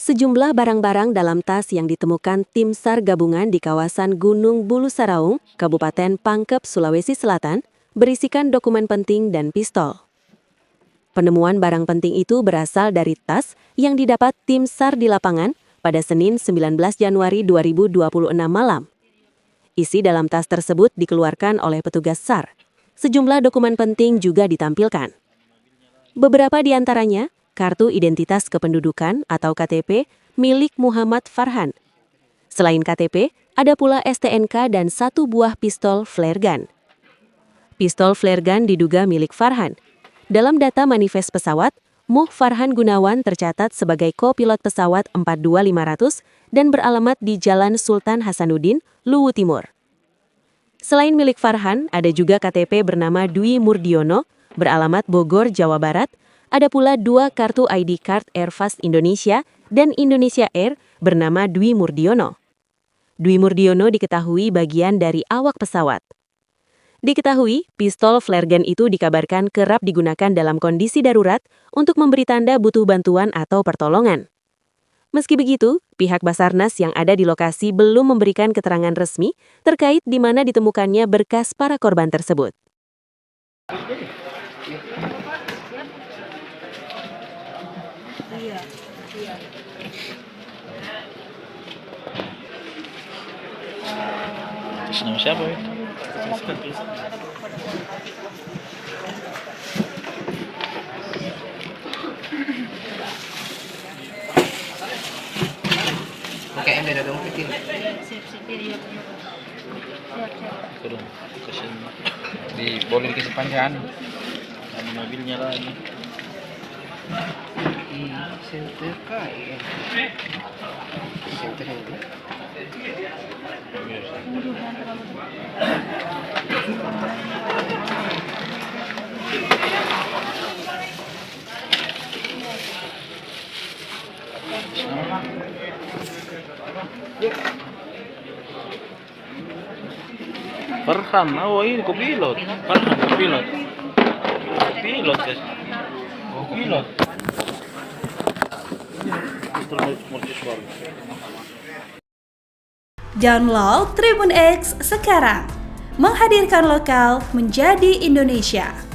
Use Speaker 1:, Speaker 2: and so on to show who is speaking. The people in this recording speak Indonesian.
Speaker 1: Sejumlah barang-barang dalam tas yang ditemukan tim SAR gabungan di kawasan Gunung Bulu Saraung, Kabupaten Pangkep, Sulawesi Selatan, berisikan dokumen penting dan pistol. Penemuan barang penting itu berasal dari tas yang didapat tim SAR di lapangan pada Senin 19 Januari 2026 malam. Isi dalam tas tersebut dikeluarkan oleh petugas SAR. Sejumlah dokumen penting juga ditampilkan. Beberapa di antaranya kartu identitas kependudukan atau KTP milik Muhammad Farhan. Selain KTP, ada pula STNK dan 1 buah pistol flare gun. Pistol flare gun diduga milik Farhan. Dalam data manifest pesawat, Muh Farhan Gunawan tercatat sebagai kopilot pesawat 42500 dan beralamat di Jalan Sultan Hasanuddin, Luwu Timur. Selain milik Farhan, ada juga KTP bernama Dwi Murdiono, beralamat Bogor, Jawa Barat. Ada pula 2 kartu ID card Airfast Indonesia dan Indonesia Air bernama Dwi Murdiono. Dwi Murdiono diketahui bagian dari awak pesawat. Diketahui, pistol flare gun itu dikabarkan kerap digunakan dalam kondisi darurat untuk memberi tanda butuh bantuan atau pertolongan. Meski begitu, pihak Basarnas yang ada di lokasi belum memberikan keterangan resmi terkait di mana ditemukannya berkas para korban tersebut.
Speaker 2: Atas nama siapa ya?
Speaker 3: Oke, ember dong kecil.
Speaker 2: Turun, kasih
Speaker 3: Boleh dikasih panjang.
Speaker 2: nama mobilnya lagi.
Speaker 3: Center kaya. Center ini.
Speaker 2: Farhan, oh ini kopilot. Farhan kopilot. Pilot guys. Pilot. Itu mercusuar.
Speaker 4: Download Tribun X sekarang, menghadirkan lokal menjadi Indonesia.